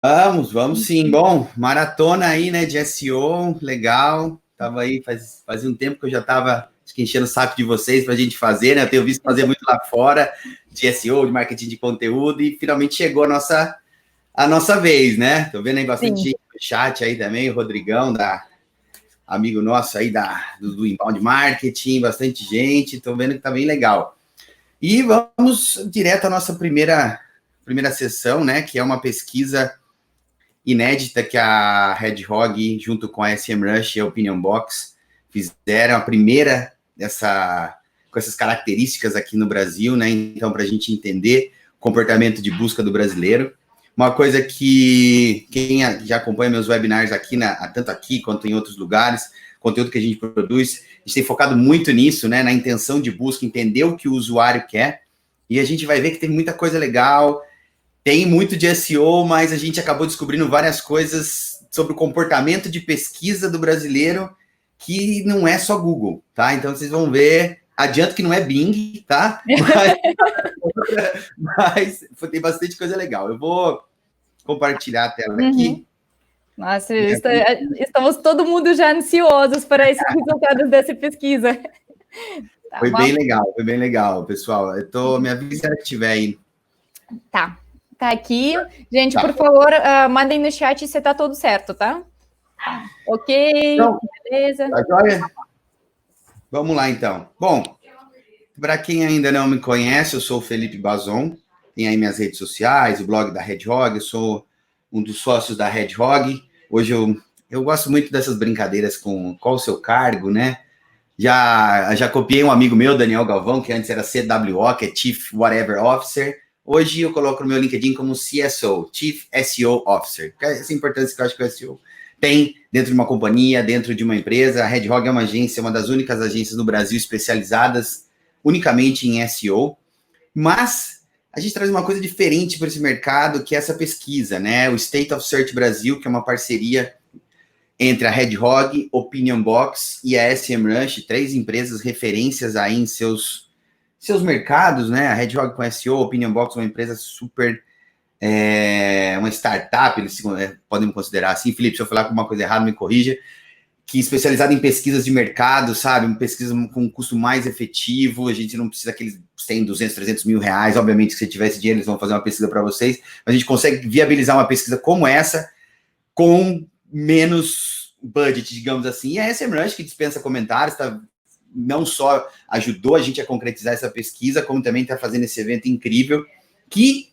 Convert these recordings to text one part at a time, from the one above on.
Vamos sim. Bom, maratona aí, né, de SEO, legal. Tava aí, fazia um tempo que eu já tava enchendo o saco de vocês para a gente fazer, né? Eu tenho visto fazer muito lá fora de SEO, de marketing de conteúdo, e finalmente chegou a nossa vez, né? Tô vendo aí bastante Sim. gente no chat aí também, o Rodrigão, amigo nosso aí do Inbound Marketing, bastante gente, tô vendo que tá bem legal. E vamos direto à nossa primeira sessão, né? Que é uma pesquisa inédita que a Red Hog, junto com a SEMrush e a Opinion Box, fizeram a primeira com essas características aqui no Brasil, né? Então, para a gente entender o comportamento de busca do brasileiro. Uma coisa que quem já acompanha meus webinars aqui, tanto aqui quanto em outros lugares, conteúdo que a gente produz, a gente tem focado muito nisso, né? Na intenção de busca, entender o que o usuário quer. E a gente vai ver que tem muita coisa legal, tem muito de SEO, mas a gente acabou descobrindo várias coisas sobre o comportamento de pesquisa do brasileiro que não é só Google, tá? Então vocês vão ver, adianto que não é Bing, tá? Mas tem bastante coisa legal. Eu vou compartilhar a tela aqui. Nossa, estamos todo mundo já ansiosos para esses resultados dessa pesquisa. Tá, foi bem legal, pessoal. Me avisa se tiver aí. Tá aqui. Gente, por favor, mandem no chat se tá tudo certo, tá? Ok, então, beleza. Tá joia? Vamos lá, então. Bom, para quem ainda não me conhece, eu sou o Felipe Bazon, tem aí minhas redes sociais, o blog da Red Hog, eu sou um dos sócios da Red Hog. Hoje eu gosto muito dessas brincadeiras com qual o seu cargo, né? Já copiei um amigo meu, Daniel Galvão, que antes era CWO, que é Chief Whatever Officer. Hoje eu coloco no meu LinkedIn como CSO, Chief SEO Officer. Essa importância que eu acho que o SEO tem dentro de uma companhia, dentro de uma empresa. A Red Hog é uma agência, uma das únicas agências no Brasil especializadas unicamente em SEO. Mas a gente traz uma coisa diferente para esse mercado, que é essa pesquisa, né? O State of Search Brasil, que é uma parceria entre a Red Hog, Opinion Box e a SEMrush, 3 empresas referências aí em seus mercados, né? A Red Hog com SEO, Opinion Box, uma empresa super, uma startup, eles podem considerar assim. Felipe, se eu falar alguma coisa errada, me corrija. Que é especializada em pesquisas de mercado, sabe? Uma pesquisa com um custo mais efetivo, a gente não precisa daqueles 100, 200, 300 mil reais. Obviamente, se tivesse dinheiro, eles vão fazer uma pesquisa para vocês, mas a gente consegue viabilizar uma pesquisa como essa com menos budget, digamos assim. E a SEMrush, que dispensa comentários, não só ajudou a gente a concretizar essa pesquisa, como também está fazendo esse evento incrível, que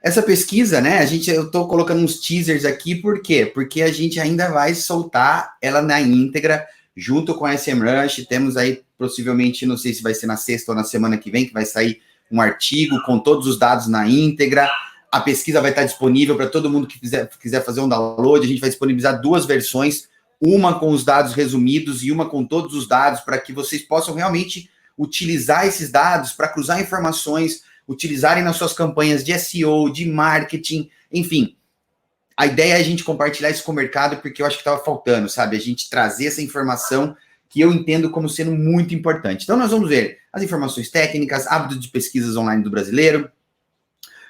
essa pesquisa, né, eu estou colocando uns teasers aqui, por quê? Porque a gente ainda vai soltar ela na íntegra, junto com a SEMrush. Temos aí, possivelmente, não sei se vai ser na sexta ou na semana que vem, que vai sair um artigo com todos os dados na íntegra. A pesquisa vai estar disponível para todo mundo que quiser fazer um download. A gente vai disponibilizar 2 versões, uma com os dados resumidos e uma com todos os dados, para que vocês possam realmente utilizar esses dados para cruzar informações, utilizarem nas suas campanhas de SEO, de marketing, enfim. A ideia é a gente compartilhar isso com o mercado, porque eu acho que estava faltando, sabe? A gente trazer essa informação que eu entendo como sendo muito importante. Então, nós vamos ver as informações técnicas, hábitos de pesquisas online do brasileiro,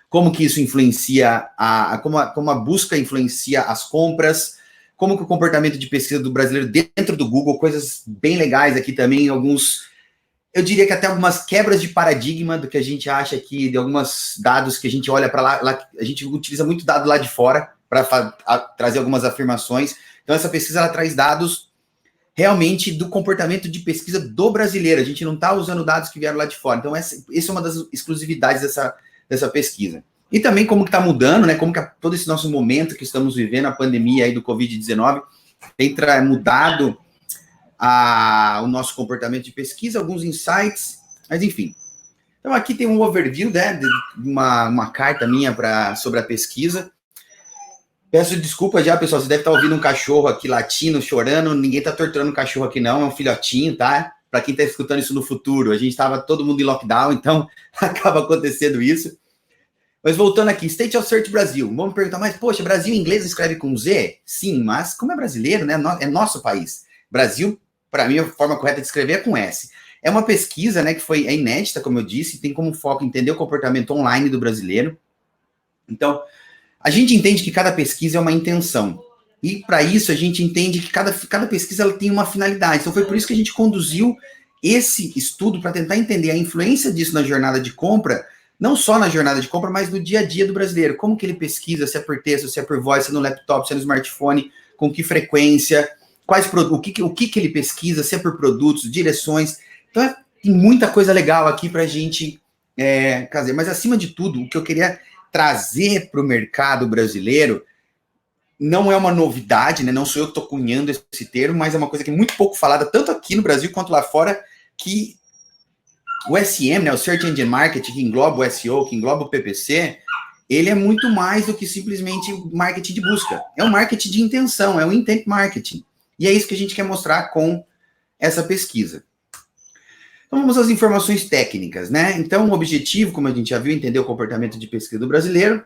como que isso influencia, como a busca influencia as compras, como que o comportamento de pesquisa do brasileiro dentro do Google, coisas bem legais aqui também, eu diria que até algumas quebras de paradigma do que a gente acha aqui, de alguns dados que a gente olha para lá, a gente utiliza muito dado lá de fora para trazer algumas afirmações. Então, essa pesquisa ela traz dados realmente do comportamento de pesquisa do brasileiro. A gente não está usando dados que vieram lá de fora. Então, essa é uma das exclusividades dessa pesquisa. E também como que está mudando, né? Como que todo esse nosso momento que estamos vivendo, a pandemia aí do Covid-19, tem mudado o nosso comportamento de pesquisa, alguns insights, mas enfim. Então, aqui tem um overview, né, de uma carta minha sobre a pesquisa. Peço desculpa já, pessoal, você deve estar ouvindo um cachorro aqui latindo, chorando. Ninguém está torturando o cachorro aqui, não, é um filhotinho, tá? Para quem está escutando isso no futuro, a gente estava todo mundo em lockdown, então acaba acontecendo isso. Mas voltando aqui, State of Search Brasil. Vamos perguntar, mas poxa, Brasil em inglês escreve com Z? Sim, mas como é brasileiro, né? É nosso país. Brasil, para mim, a forma correta de escrever é com S. É uma pesquisa, né, que é inédita, como eu disse, tem como foco entender o comportamento online do brasileiro. Então, A gente entende que cada pesquisa é uma intenção. E para isso a gente entende que cada pesquisa ela tem uma finalidade. Então foi por isso que a gente conduziu esse estudo para tentar entender a influência disso na jornada de compra, não só na jornada de compra, mas no dia a dia do brasileiro. Como que ele pesquisa, se é por texto, se é por voz, se é no laptop, se é no smartphone, com que frequência, o que ele pesquisa, se é por produtos, direções. Então tem muita coisa legal aqui para a gente fazer. Mas acima de tudo, o que eu queria trazer para o mercado brasileiro não é uma novidade, né? Não sou eu que estou cunhando esse termo, mas é uma coisa que é muito pouco falada, tanto aqui no Brasil quanto lá fora, que o SM, né, o Search Engine Marketing, que engloba o SEO, que engloba o PPC, ele é muito mais do que simplesmente marketing de busca. É um marketing de intenção, é um intent marketing. E é isso que a gente quer mostrar com essa pesquisa. Então vamos às informações técnicas, né? Então o objetivo, como a gente já viu, é entender o comportamento de pesquisa do brasileiro.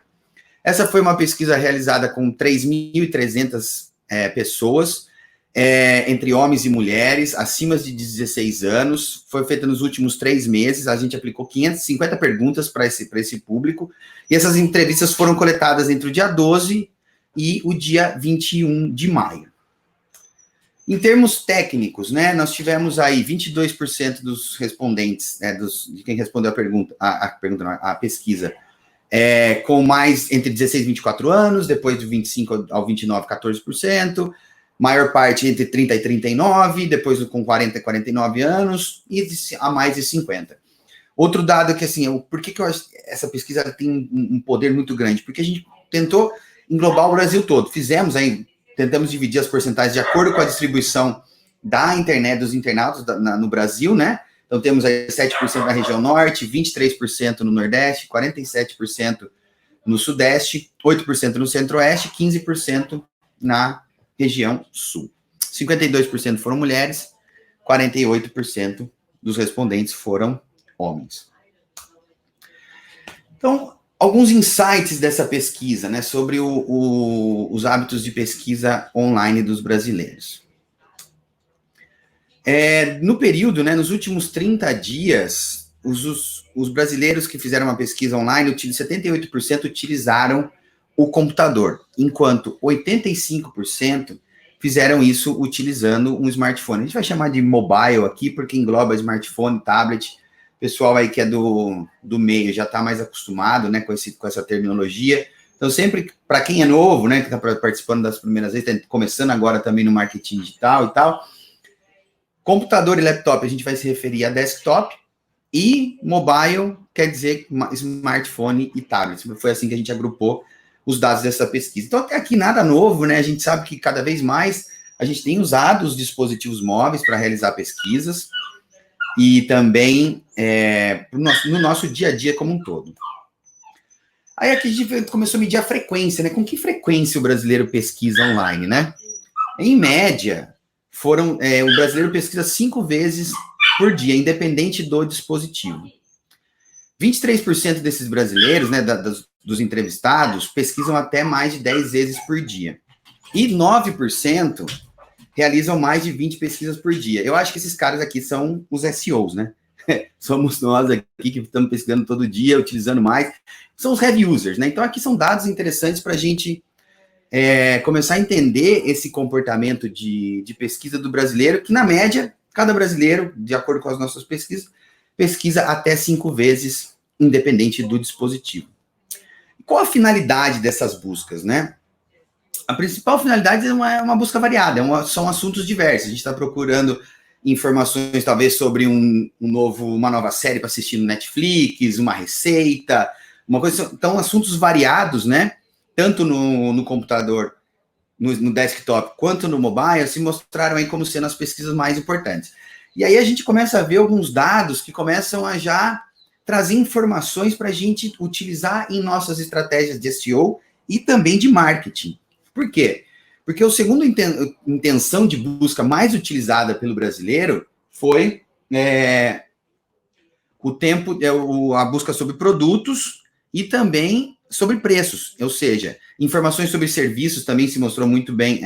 Essa foi uma pesquisa realizada com 3.300 pessoas, entre homens e mulheres, acima de 16 anos. Foi feita nos últimos 3 meses. A gente aplicou 550 perguntas para esse público. E essas entrevistas foram coletadas entre o dia 12 e o dia 21 de maio. Em termos técnicos, né, nós tivemos aí 22% dos respondentes, de quem respondeu a pesquisa, com mais entre 16 e 24 anos, depois de 25 ao 29, 14%, maior parte entre 30 e 39, depois com 40 e 49 anos, e a mais de 50. Outro dado que, assim, por que eu acho que essa pesquisa tem um poder muito grande? Porque a gente tentou englobar o Brasil todo. Tentamos dividir as porcentagens de acordo com a distribuição da internet, dos internautas no Brasil, né? Então, temos aí 7% na região norte, 23% no nordeste, 47% no sudeste, 8% no centro-oeste, 15% na região sul. 52% foram mulheres, 48% dos respondentes foram homens. Então, alguns insights dessa pesquisa, né, sobre os hábitos de pesquisa online dos brasileiros. No período, né, nos últimos 30 dias, os brasileiros que fizeram uma pesquisa online, 78% utilizaram o computador, enquanto 85% fizeram isso utilizando um smartphone. A gente vai chamar de mobile aqui, porque engloba smartphone, tablet. O pessoal aí que é do meio já está mais acostumado, né, com essa terminologia. Então, sempre, para quem é novo, né, que está participando das primeiras vezes, está começando agora também no marketing digital e tal, computador e laptop, a gente vai se referir a desktop, e mobile quer dizer smartphone e tablet. Foi assim que a gente agrupou os dados dessa pesquisa. Então, até aqui nada novo, né? A gente sabe que cada vez mais a gente tem usado os dispositivos móveis para realizar pesquisas e também no nosso dia a dia como um todo. Aí aqui a gente começou a medir a frequência, né? Com que frequência o brasileiro pesquisa online, né? Em média, o brasileiro pesquisa 5 vezes por dia, independente do dispositivo. 23% desses brasileiros, né, dos entrevistados, pesquisam até mais de 10 vezes por dia. E 9% realizam mais de 20 pesquisas por dia. Eu acho que esses caras aqui são os SEOs, né? Somos nós aqui que estamos pesquisando todo dia, utilizando mais. São os heavy users, né? Então, aqui são dados interessantes para a gente começar a entender esse comportamento de pesquisa do brasileiro, que, na média, cada brasileiro, de acordo com as nossas pesquisas, pesquisa até 5 vezes, independente do dispositivo. Qual a finalidade dessas buscas, né? A principal finalidade é uma busca variada, são assuntos diversos. A gente está procurando informações, talvez, sobre uma nova série para assistir no Netflix, uma receita, uma coisa. Então, assuntos variados, né? Tanto no computador, no desktop, quanto no mobile, se mostraram aí como sendo as pesquisas mais importantes. E aí a gente começa a ver alguns dados que começam a já trazer informações para a gente utilizar em nossas estratégias de SEO e também de marketing. Por quê? Porque o segundo intenção de busca mais utilizada pelo brasileiro foi a busca sobre produtos e também sobre preços, ou seja, informações sobre serviços também se mostrou muito bem,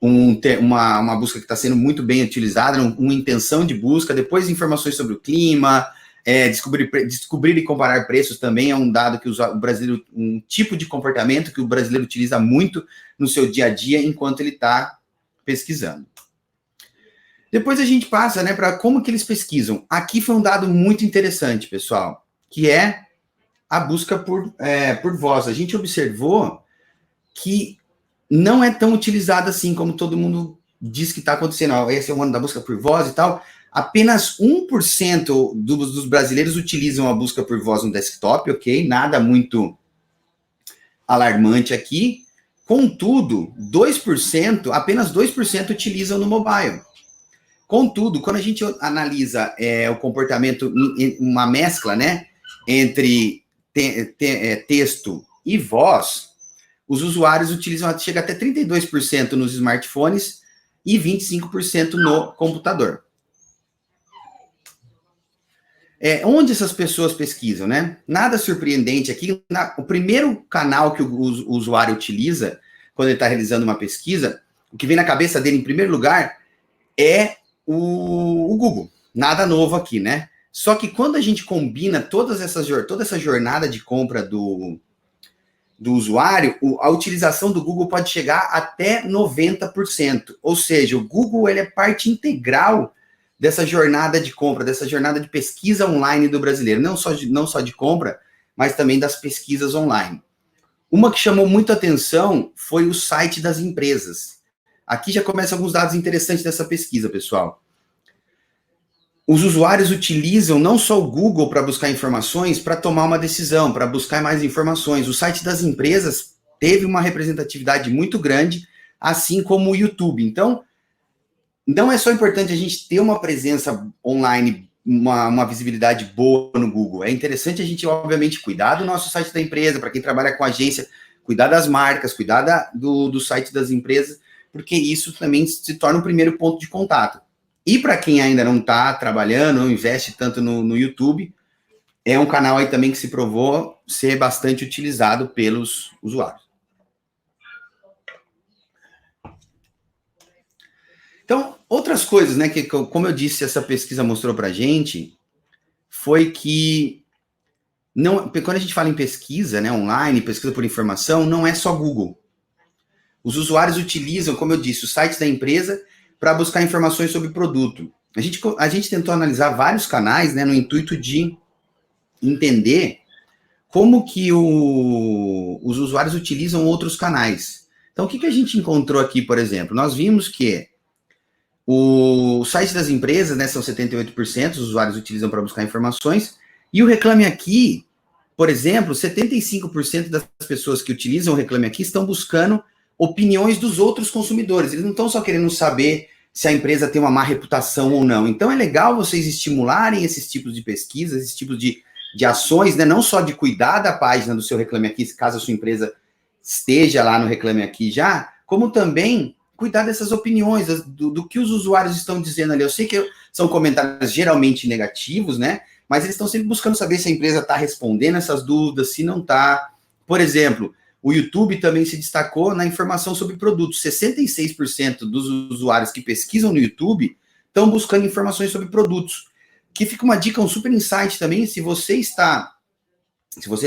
uma busca que está sendo muito bem utilizada, uma intenção de busca, depois informações sobre o clima, Descobrir e comparar preços também é um dado que o brasileiro, um tipo de comportamento que o brasileiro utiliza muito no seu dia a dia enquanto ele está pesquisando. Depois a gente passa, né, para como que eles pesquisam. Aqui foi um dado muito interessante, pessoal, que é a busca por voz. A gente observou que não é tão utilizada assim como todo mundo diz que está acontecendo. Esse é o ano da busca por voz e tal. Apenas 1% dos brasileiros utilizam a busca por voz no desktop, ok? Nada muito alarmante aqui. Contudo, apenas 2% utilizam no mobile. Contudo, quando a gente analisa o comportamento, uma mescla, né, entre texto e voz, os usuários utilizam, chega até 32% nos smartphones e 25% no computador. Onde essas pessoas pesquisam, né? Nada surpreendente aqui. O primeiro canal que o usuário utiliza quando ele está realizando uma pesquisa, o que vem na cabeça dele, em primeiro lugar, é o Google. Nada novo aqui, né? Só que quando a gente combina toda essa jornada de compra do usuário, a utilização do Google pode chegar até 90%. Ou seja, o Google ele é parte integral dessa jornada de compra, dessa jornada de pesquisa online do brasileiro. Não só de compra, mas também das pesquisas online. Uma que chamou muito atenção foi o site das empresas. Aqui já começam alguns dados interessantes dessa pesquisa, pessoal. Os usuários utilizam não só o Google para buscar informações, para tomar uma decisão, para buscar mais informações. O site das empresas teve uma representatividade muito grande, assim como o YouTube. Então, não é só importante a gente ter uma presença online, uma visibilidade boa no Google. É interessante a gente, obviamente, cuidar do nosso site da empresa, para quem trabalha com agência, cuidar das marcas, cuidar do site das empresas, porque isso também se torna o primeiro ponto de contato. E para quem ainda não está trabalhando, não investe tanto no YouTube, é um canal aí também que se provou ser bastante utilizado pelos usuários. Então, outras coisas, né, que como eu disse, essa pesquisa mostrou para a gente, foi que quando a gente fala em pesquisa, né, online, pesquisa por informação, não é só Google. Os usuários utilizam, como eu disse, o site da empresa para buscar informações sobre produto. A gente tentou analisar vários canais, né, no intuito de entender como que os usuários utilizam outros canais. Então, o que a gente encontrou aqui, por exemplo? Nós vimos que o site das empresas, né, são 78%, os usuários utilizam para buscar informações, e o Reclame Aqui, por exemplo, 75% das pessoas que utilizam o Reclame Aqui estão buscando opiniões dos outros consumidores. Eles não estão só querendo saber se a empresa tem uma má reputação ou não. Então, é legal vocês estimularem esses tipos de pesquisas, esses tipos de ações, né, não só de cuidar da página do seu Reclame Aqui, caso a sua empresa esteja lá no Reclame Aqui já, como também cuidar dessas opiniões, do que os usuários estão dizendo ali. Eu sei que são comentários geralmente negativos, né? Mas eles estão sempre buscando saber se a empresa está respondendo essas dúvidas, se não está. Por exemplo, o YouTube também se destacou na informação sobre produtos. 66% dos usuários que pesquisam no YouTube estão buscando informações sobre produtos. Que fica uma dica, um super insight também, se você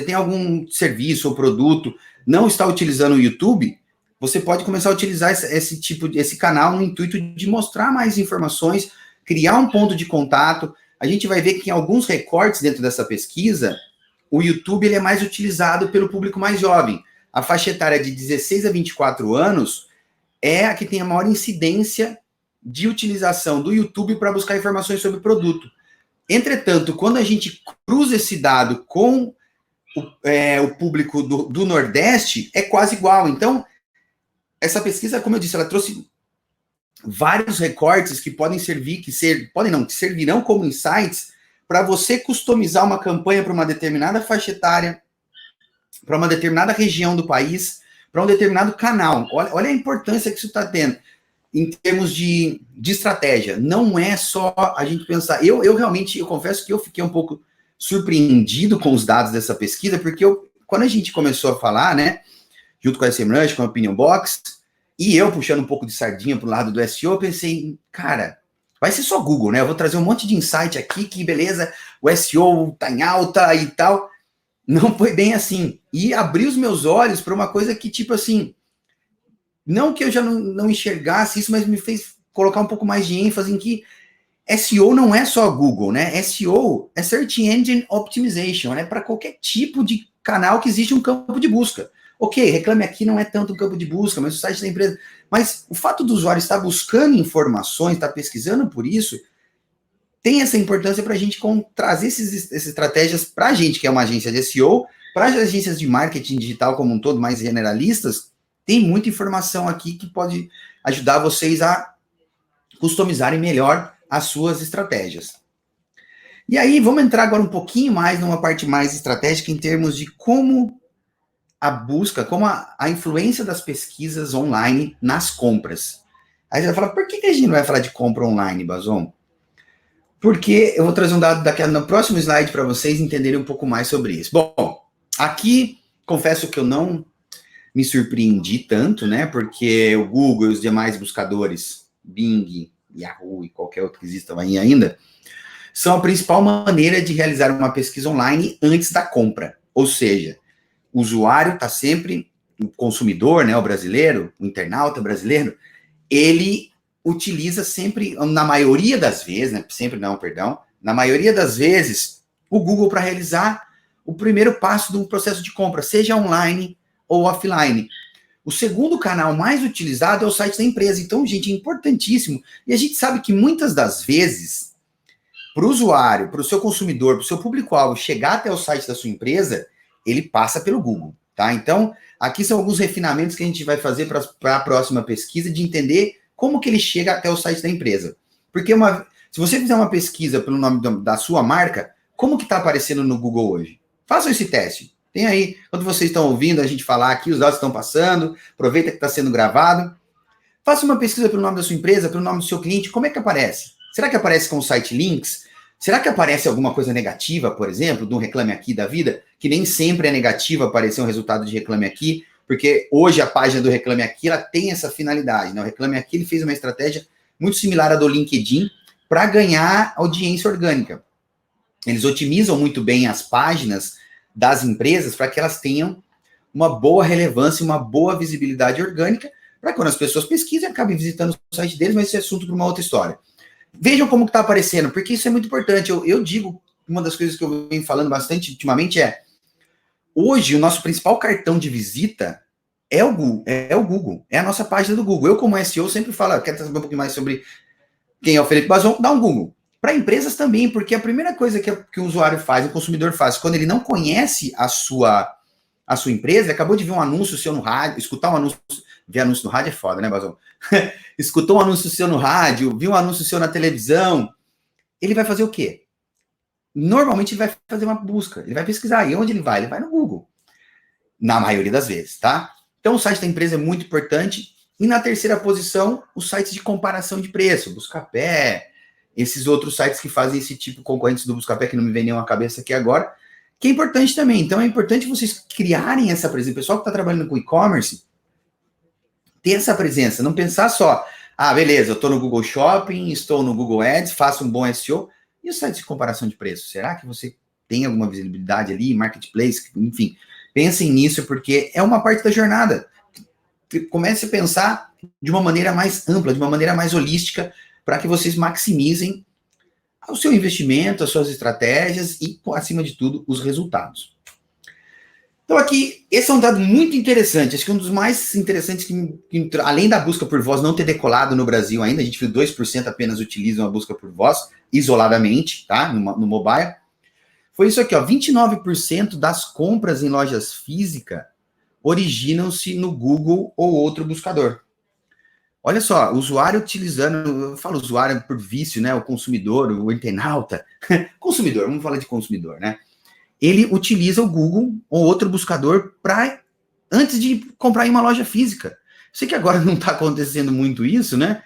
tem algum serviço ou produto, não está utilizando o YouTube, você pode começar a utilizar esse canal no intuito de mostrar mais informações, criar um ponto de contato. A gente vai ver que em alguns recortes dentro dessa pesquisa, o YouTube ele é mais utilizado pelo público mais jovem. A faixa etária de 16 a 24 anos é a que tem a maior incidência de utilização do YouTube para buscar informações sobre o produto. Entretanto, quando a gente cruza esse dado com o público do Nordeste, é quase igual. Então, essa pesquisa, como eu disse, ela trouxe vários recortes que podem servirão como insights para você customizar uma campanha para uma determinada faixa etária, para uma determinada região do país, para um determinado canal. Olha a importância que isso está tendo em termos de estratégia. Não é só a gente pensar. Eu realmente, eu confesso que eu fiquei um pouco surpreendido com os dados dessa pesquisa, porque quando a gente começou a falar, né, junto com a SEMrush, com a Opinion Box, e eu puxando um pouco de sardinha para o lado do SEO, eu pensei, cara, vai ser só Google, né? Eu vou trazer um monte de insight aqui, que beleza, o SEO tá em alta e tal. Não foi bem assim. E abri os meus olhos para uma coisa que, tipo assim, não que eu já não enxergasse isso, mas me fez colocar um pouco mais de ênfase em que SEO não é só Google, né? SEO é Search Engine Optimization, né? Para qualquer tipo de canal que existe um campo de busca. Ok, Reclame Aqui não é tanto um campo de busca, mas o site da empresa... Mas o fato do usuário estar buscando informações, estar pesquisando por isso, tem essa importância para a gente trazer essas estratégias para a gente, que é uma agência de SEO, para as agências de marketing digital como um todo, mais generalistas, tem muita informação aqui que pode ajudar vocês a customizarem melhor as suas estratégias. E aí, vamos entrar agora um pouquinho mais numa parte mais estratégica em termos de como a busca, como a influência das pesquisas online nas compras. Aí você vai falar, por que a gente não vai falar de compra online, Bazon? Porque eu vou trazer um dado no próximo slide para vocês entenderem um pouco mais sobre isso. Bom, aqui, confesso que eu não me surpreendi tanto, né? Porque o Google e os demais buscadores, Bing, Yahoo e qualquer outro que exista aí ainda, são a principal maneira de realizar uma pesquisa online antes da compra. Ou seja, o usuário está sempre, o consumidor, né, o brasileiro, o internauta brasileiro, ele utiliza sempre, na maioria das vezes, né, sempre não, perdão, na maioria das vezes, o Google para realizar o primeiro passo do processo de compra, seja online ou offline. O segundo canal mais utilizado é o site da empresa. Então, gente, é importantíssimo. E a gente sabe que muitas das vezes, para o usuário, para o seu consumidor, para o seu público-alvo chegar até o site da sua empresa, ele passa pelo Google, tá? Então, aqui são alguns refinamentos que a gente vai fazer para a próxima pesquisa, de entender como que ele chega até o site da empresa. Porque se você fizer uma pesquisa pelo nome da sua marca, como que está aparecendo no Google hoje? Façam esse teste. Tem aí, quando vocês estão ouvindo a gente falar aqui, os dados estão passando, aproveita que está sendo gravado. Faça uma pesquisa pelo nome da sua empresa, pelo nome do seu cliente, como é que aparece? Será que aparece com o site links? Será que aparece alguma coisa negativa, por exemplo, de um Reclame Aqui da vida? Que nem sempre é negativo aparecer um resultado de Reclame Aqui, porque hoje a página do Reclame Aqui, ela tem essa finalidade, né? O Reclame Aqui, ele fez uma estratégia muito similar à do LinkedIn para ganhar audiência orgânica. Eles otimizam muito bem as páginas das empresas para que elas tenham uma boa relevância, uma boa visibilidade orgânica, para quando as pessoas pesquisem, acabem visitando o site deles, mas esse é assunto para uma outra história. Vejam como que está aparecendo, porque isso é muito importante. Eu digo, uma das coisas que eu venho falando bastante ultimamente hoje o nosso principal cartão de visita é o Google, é a nossa página do Google. Eu, como SEO, sempre falo, quero saber um pouquinho mais sobre quem é o Felipe Bazon, dá um Google. Para empresas também, porque a primeira coisa que o usuário faz, o consumidor faz, quando ele não conhece a sua empresa, acabou de ver um anúncio seu no rádio, escutar um anúncio, ver anúncio no rádio é foda, né, Bazon? Escutou um anúncio seu no rádio, viu um anúncio seu na televisão, ele vai fazer o quê? Normalmente ele vai fazer uma busca, ele vai pesquisar. E onde ele vai? Ele vai no Google. Na maioria das vezes, tá? Então o site da empresa é muito importante. E na terceira posição, os sites de comparação de preço, Buscapé, esses outros sites que fazem esse tipo, concorrentes do Buscapé, que não me vem nenhuma cabeça aqui agora, que é importante também. Então é importante vocês criarem essa presença. O pessoal que está trabalhando com e-commerce, ter essa presença, não pensar só, beleza, eu estou no Google Shopping, estou no Google Ads, faço um bom SEO, e os sites de comparação de preço? Será que você tem alguma visibilidade ali, marketplace, enfim, pensem nisso, porque é uma parte da jornada. Comece a pensar de uma maneira mais ampla, de uma maneira mais holística, para que vocês maximizem o seu investimento, as suas estratégias e, acima de tudo, os resultados. Então aqui, esse é um dado muito interessante, acho que um dos mais interessantes, que além da busca por voz não ter decolado no Brasil ainda, a gente viu 2% apenas utilizam a busca por voz, isoladamente, tá, no mobile, foi isso aqui, ó, 29% das compras em lojas físicas originam-se no Google ou outro buscador. Olha só, o usuário utilizando, eu falo usuário por vício, né, o consumidor, o internauta, consumidor, vamos falar de consumidor, né, ele utiliza o Google ou outro buscador antes de comprar em uma loja física. Sei que agora não está acontecendo muito isso, né?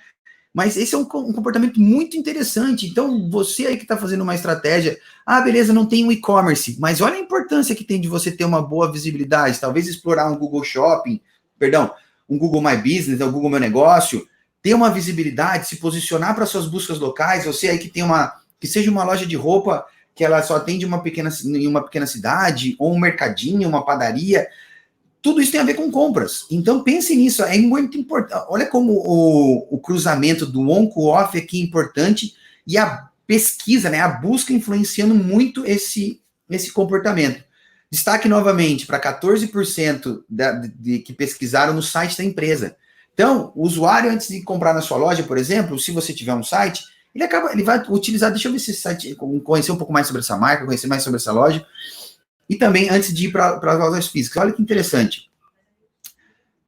Mas esse é um comportamento muito interessante. Então, você aí que está fazendo uma estratégia, beleza, não tem um e-commerce, mas olha a importância que tem de você ter uma boa visibilidade, talvez explorar um Google Shopping, um Google My Business, um Google Meu Negócio, ter uma visibilidade, se posicionar para suas buscas locais, você aí que seja uma loja de roupa que ela só atende em uma pequena cidade, ou um mercadinho, uma padaria, tudo isso tem a ver com compras. Então pense nisso, é muito importante. Olha como o cruzamento do on com o off aqui é importante, e a pesquisa, né, a busca influenciando muito esse comportamento. Destaque novamente para 14% que pesquisaram no site da empresa. Então, o usuário, antes de comprar na sua loja, por exemplo, se você tiver um site, ele vai utilizar, deixa eu ver se esse site, conhecer um pouco mais sobre essa marca, conhecer mais sobre essa loja, e também antes de ir para as lojas físicas. Olha que interessante.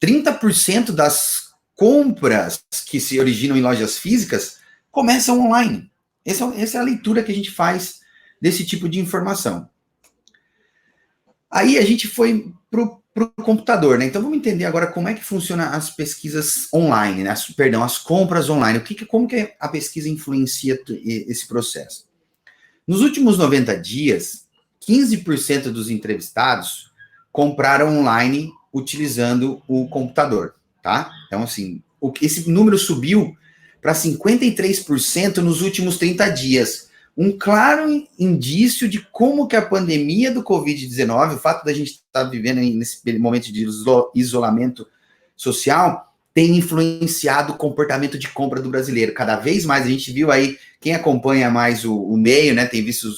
30% das compras que se originam em lojas físicas começam online. Essa é a leitura que a gente faz desse tipo de informação. Aí a gente foi para o computador, né? Então vamos entender agora como é que funciona as pesquisas online, né? As compras online. Como que a pesquisa influencia esse processo? Nos últimos 90 dias, 15% dos entrevistados compraram online utilizando o computador, tá? Então, assim, esse número subiu para 53% nos últimos 30 dias. Um claro indício de como que a pandemia do Covid-19, o fato da gente estar vivendo nesse momento de isolamento social, tem influenciado o comportamento de compra do brasileiro. Cada vez mais a gente viu aí, quem acompanha mais o meio, né, tem visto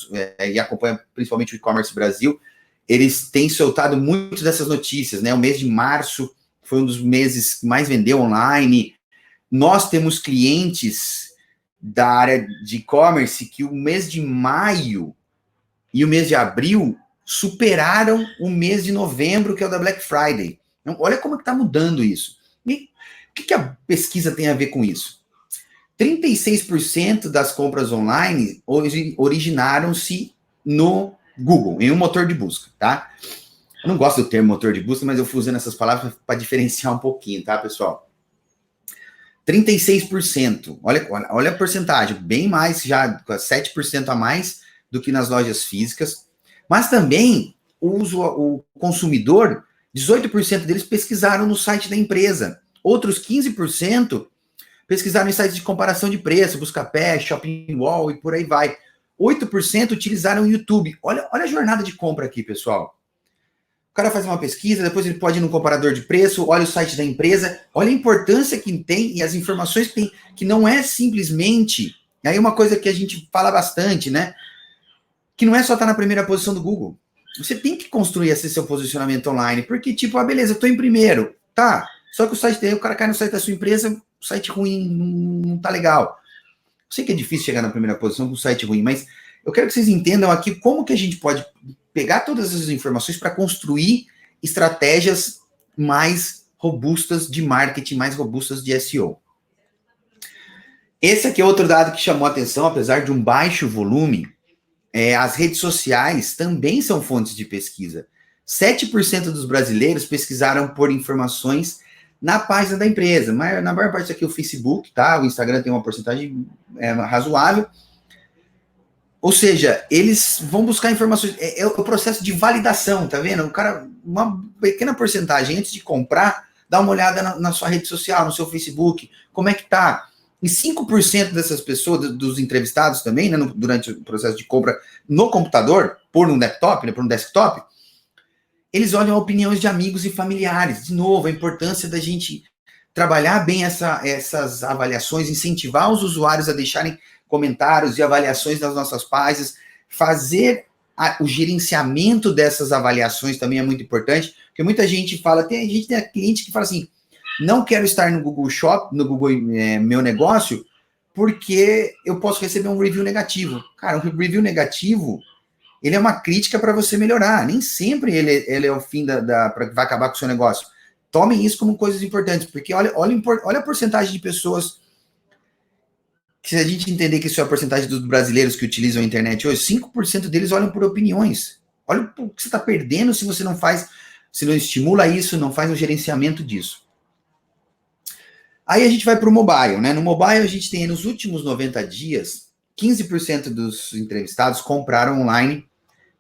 e acompanha principalmente o e-commerce Brasil, eles têm soltado muito dessas notícias, né? O mês de março foi um dos meses que mais vendeu online. Nós temos clientes da área de e-commerce que o mês de maio e o mês de abril superaram o mês de novembro, que é o da Black Friday. Então, olha como que está mudando isso. E o que a pesquisa tem a ver com isso? 36% das compras online originaram-se no Google, em um motor de busca, tá? Eu não gosto do termo motor de busca, mas eu fui usando essas palavras para diferenciar um pouquinho, tá, pessoal? 36%, olha a porcentagem, bem mais, já 7% a mais do que nas lojas físicas, mas também o consumidor, 18% deles pesquisaram no site da empresa, outros 15% pesquisaram em sites de comparação de preço, Buscapé, Shopping Wall e por aí vai. 8% utilizaram o YouTube. Olha a jornada de compra aqui, pessoal. O cara faz uma pesquisa, depois ele pode ir no comparador de preço, olha o site da empresa, olha a importância que tem e as informações que tem, que não é simplesmente... Aí uma coisa que a gente fala bastante, né? Que não é só estar na primeira posição do Google. Você tem que construir esse seu posicionamento online, porque tipo, beleza, eu tô em primeiro, tá, só que o site dele, o cara cai no site da sua empresa, o site ruim, não tá legal. Eu sei que é difícil chegar na primeira posição com um site ruim, mas eu quero que vocês entendam aqui como que a gente pode pegar todas essas informações para construir estratégias mais robustas de marketing, mais robustas de SEO. Esse aqui é outro dado que chamou a atenção, apesar de um baixo volume, as redes sociais também são fontes de pesquisa. 7% dos brasileiros pesquisaram por informações na página da empresa, mas na maior parte aqui o Facebook, tá? O Instagram tem uma porcentagem razoável. Ou seja, eles vão buscar informações, é o processo de validação, tá vendo? O cara, uma pequena porcentagem, antes de comprar, dá uma olhada na sua rede social, no seu Facebook, como é que tá? E 5% dessas pessoas, dos entrevistados também, né, durante o processo de compra no computador, por um laptop, né, por um desktop, eles olham opiniões de amigos e familiares. De novo, a importância da gente trabalhar bem essas avaliações, incentivar os usuários a deixarem comentários e avaliações nas nossas páginas, fazer o gerenciamento dessas avaliações também é muito importante, porque muita gente fala, tem cliente que fala assim, não quero estar no Google Shop, no Google Meu Negócio, porque eu posso receber um review negativo. Cara, um review negativo, ele é uma crítica para você melhorar, nem sempre ele é o fim vai acabar com o seu negócio. Tomem isso como coisas importantes, porque olha a porcentagem de pessoas, que se a gente entender que isso é a porcentagem dos brasileiros que utilizam a internet hoje, 5% deles olham por opiniões. Olha o que você está perdendo se você não estimula isso, não faz um gerenciamento disso. Aí a gente vai para o mobile, né? No mobile a gente tem, nos últimos 90 dias, 15% dos entrevistados compraram online,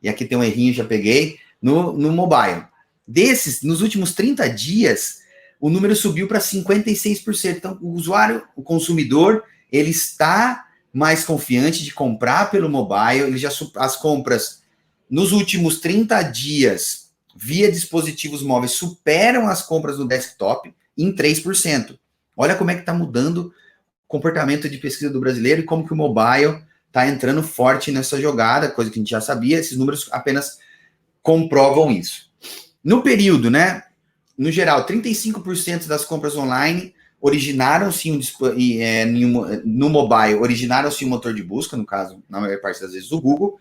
e aqui tem um errinho, já peguei, no mobile. Desses, nos últimos 30 dias, o número subiu para 56%. Então, o usuário, o consumidor, ele está mais confiante de comprar pelo mobile. As compras nos últimos 30 dias via dispositivos móveis superam as compras no desktop em 3%. Olha como é que está mudando o comportamento de pesquisa do brasileiro e como que o mobile está entrando forte nessa jogada, coisa que a gente já sabia. Esses números apenas comprovam isso. No período, né? No geral, 35% das compras online originaram-se no mobile, originaram-se um motor de busca, no caso, na maior parte das vezes, o Google.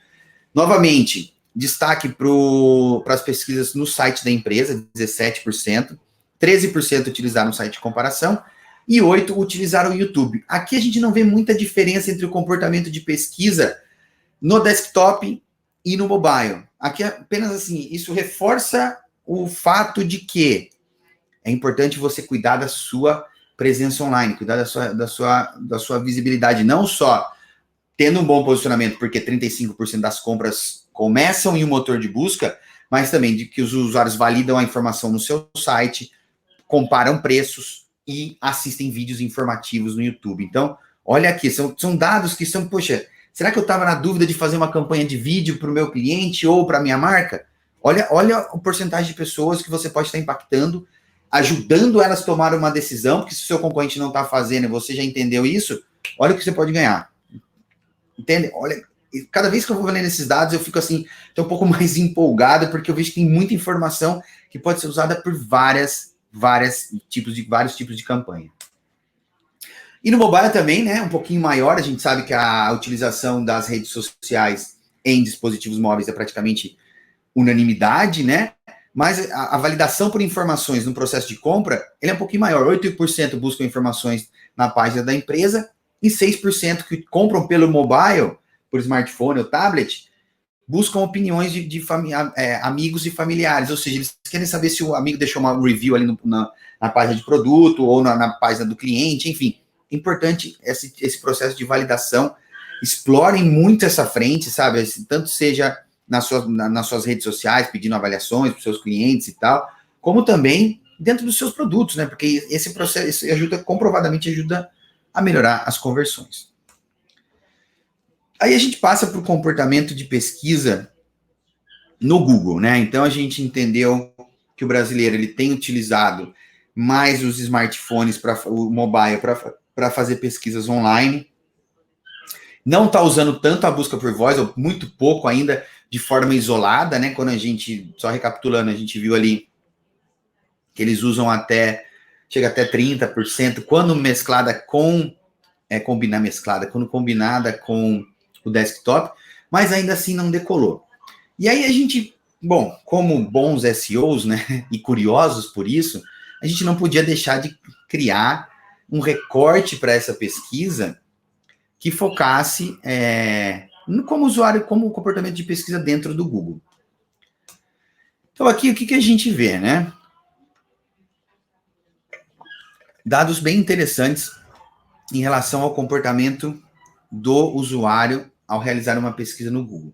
Novamente, destaque para as pesquisas no site da empresa, 17%, 13% utilizaram o site de comparação e 8% utilizaram o YouTube. Aqui a gente não vê muita diferença entre o comportamento de pesquisa no desktop e no mobile. Aqui apenas assim, isso reforça o fato de que é importante você cuidar da sua presença online, cuidar da sua visibilidade, não só tendo um bom posicionamento, porque 35% das compras começam em um motor de busca, mas também de que os usuários validam a informação no seu site, comparam preços e assistem vídeos informativos no YouTube. Então, olha aqui, são dados que são, poxa, será que eu estava na dúvida de fazer uma campanha de vídeo para o meu cliente ou para a minha marca? Olha o porcentagem de pessoas que você pode estar impactando, ajudando elas a tomar uma decisão, porque se o seu concorrente não está fazendo e você já entendeu isso, olha o que você pode ganhar. Entende? Olha, cada vez que eu vou lendo esses dados, eu fico assim, um pouco mais empolgado, porque eu vejo que tem muita informação que pode ser usada por vários tipos de campanha. E no mobile também, né, um pouquinho maior, a gente sabe que a utilização das redes sociais em dispositivos móveis é praticamente unanimidade, né? Mas a validação por informações no processo de compra, ele é um pouquinho maior. 8% buscam informações na página da empresa e 6% que compram pelo mobile, por smartphone ou tablet, buscam opiniões de amigos e familiares. Ou seja, eles querem saber se o amigo deixou uma review ali na página de produto ou na página do cliente, enfim. Importante esse processo de validação. Explorem muito essa frente, sabe? Tanto seja nas suas redes sociais, pedindo avaliações para os seus clientes e tal, como também dentro dos seus produtos, né? Porque esse processo comprovadamente ajuda a melhorar as conversões. Aí a gente passa para o comportamento de pesquisa no Google, né? Então a gente entendeu que o brasileiro ele tem utilizado mais os smartphones, o mobile, para fazer pesquisas online. Não está usando tanto a busca por voz, ou muito pouco ainda, de forma isolada, né? Quando a gente, só recapitulando, a gente viu ali que eles usam chega até 30%, quando mesclada quando combinada com o desktop, mas ainda assim não decolou. E aí a gente, bom, como bons SEOs, né, e curiosos por isso, a gente não podia deixar de criar um recorte para essa pesquisa que focasse como usuário, como o comportamento de pesquisa dentro do Google. Então aqui o que a gente vê, né? Dados bem interessantes em relação ao comportamento do usuário ao realizar uma pesquisa no Google.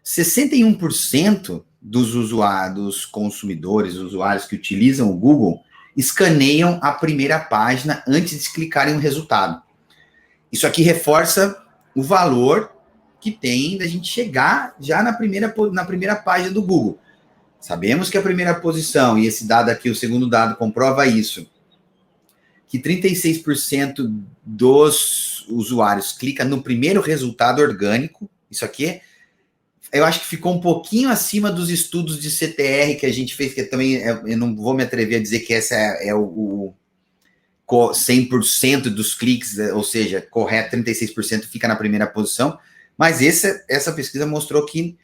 61% dos consumidores, usuários que utilizam o Google, escaneiam a primeira página antes de clicarem no resultado. Isso aqui reforça o valor que tem da gente chegar já na primeira página do Google. Sabemos que a primeira posição, e esse dado aqui, o segundo dado, comprova isso, que 36% dos usuários clicam no primeiro resultado orgânico. Isso aqui, eu acho que ficou um pouquinho acima dos estudos de CTR que a gente fez, que também eu não vou me atrever a dizer que essa é o 100% dos cliques, ou seja, correto, 36% fica na primeira posição, mas essa pesquisa mostrou que,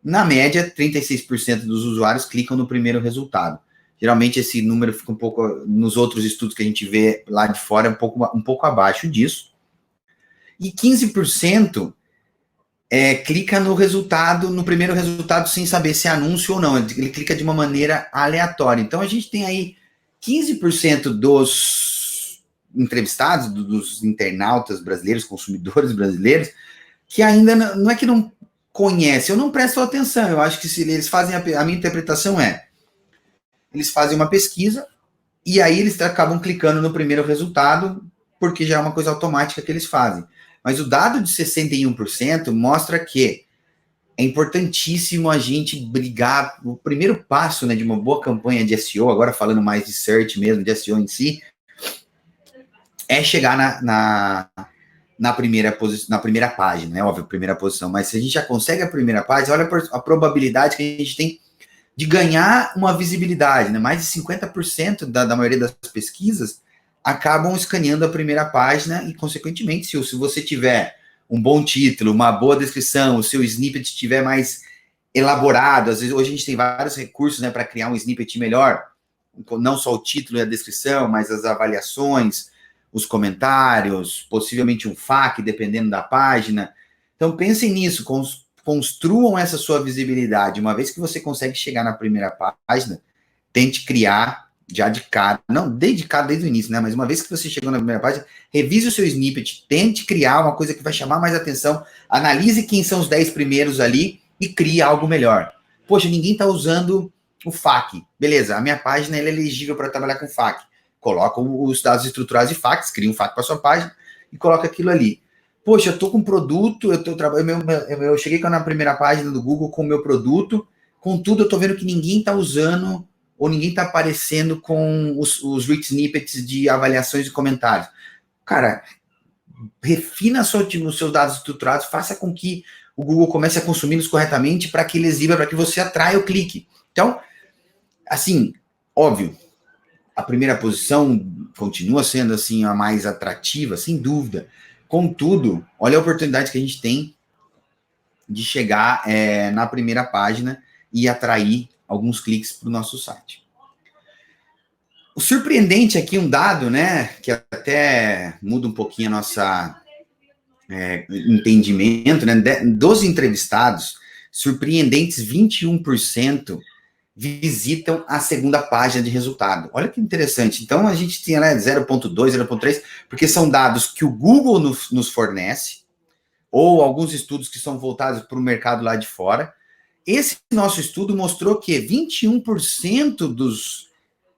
na média, 36% dos usuários clicam no primeiro resultado. Geralmente esse número fica um pouco, nos outros estudos que a gente vê lá de fora, um pouco abaixo disso. E 15% clica no primeiro resultado, sem saber se é anúncio ou não. Ele clica de uma maneira aleatória. Então a gente tem aí 15% dos entrevistados, dos internautas brasileiros, consumidores brasileiros, que ainda não é que não conhecem, eu não presto atenção. Eu acho que se eles fazem a minha interpretação eles fazem uma pesquisa, e aí eles acabam clicando no primeiro resultado, porque já é uma coisa automática que eles fazem. Mas o dado de 61% mostra que é importantíssimo a gente brigar. O primeiro passo, né, de uma boa campanha de SEO, agora falando mais de search mesmo, de SEO em si, é chegar na primeira página, né? Óbvio, primeira posição. Mas se a gente já consegue a primeira página, olha a probabilidade que a gente tem de ganhar uma visibilidade, né? Mais de 50% da maioria das pesquisas acabam escaneando a primeira página e, consequentemente, se você tiver um bom título, uma boa descrição, o seu snippet estiver mais elaborado, às vezes hoje a gente tem vários recursos, né, para criar um snippet melhor, não só o título e a descrição, mas as avaliações, os comentários, possivelmente um FAQ, dependendo da página. Então, pensem nisso, construam essa sua visibilidade. Uma vez que você consegue chegar na primeira página, tente criar já de cara, não desde o início, né? Mas uma vez que você chegou na primeira página, revise o seu snippet, tente criar uma coisa que vai chamar mais atenção, analise quem são os 10 primeiros ali e crie algo melhor. Poxa, ninguém está usando o FAQ. Beleza, a minha página ela é elegível para trabalhar com FAQ. Coloca os dados estruturados de FAQs, cria um FAQ para sua página e coloca aquilo ali. Poxa, eu estou com um produto, eu cheguei na primeira página do Google com o meu produto, contudo, eu estou vendo que ninguém está usando ou ninguém está aparecendo com os rich snippets de avaliações e comentários. Cara, refina os seus dados estruturados, faça com que o Google comece a consumi-los corretamente para que ele exiba, para que você atraia o clique. Então, assim, óbvio, a primeira posição continua sendo assim a mais atrativa, sem dúvida. Contudo, olha a oportunidade que a gente tem de chegar na primeira página e atrair alguns cliques para o nosso site. O surpreendente aqui, um dado, né, que até muda um pouquinho a nossa entendimento, né, dos entrevistados, surpreendentes 21% visitam a segunda página de resultado. Olha que interessante. Então, a gente tinha 0.2, 0.3, porque são dados que o Google nos fornece, ou alguns estudos que são voltados para o mercado lá de fora. Esse nosso estudo mostrou que 21% dos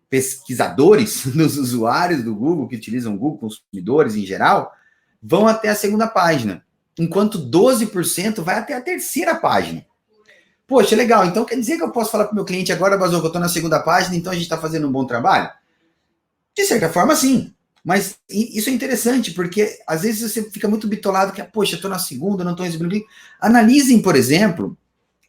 pesquisadores, dos usuários do Google, que utilizam o Google, consumidores em geral, vão até a segunda página, enquanto 12% vai até a terceira página. Poxa, legal, então quer dizer que eu posso falar para o meu cliente agora, Bazon, que eu estou na segunda página, então a gente está fazendo um bom trabalho? De certa forma, sim. Mas isso é interessante, porque às vezes você fica muito bitolado que, poxa, eu estou na segunda, não estou recebendo clique. Analisem, por exemplo,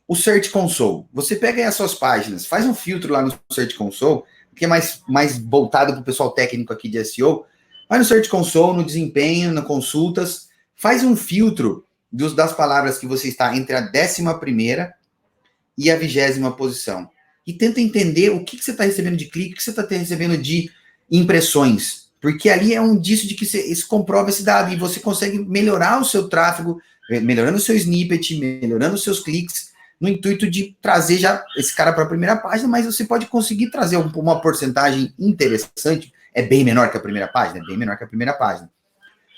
o Search Console. Você pega aí as suas páginas, faz um filtro lá no Search Console, que é mais voltado para o pessoal técnico aqui de SEO. Vai no Search Console, no desempenho, no consultas, faz um filtro das palavras que você está entre a 11ª e a 20ª posição. E tenta entender o que você está recebendo de clique, o que você está recebendo de impressões. Porque ali é um indício de que isso comprova esse dado e você consegue melhorar o seu tráfego, melhorando o seu snippet, melhorando os seus cliques, no intuito de trazer já esse cara para a primeira página, mas você pode conseguir trazer uma porcentagem interessante, é bem menor que a primeira página,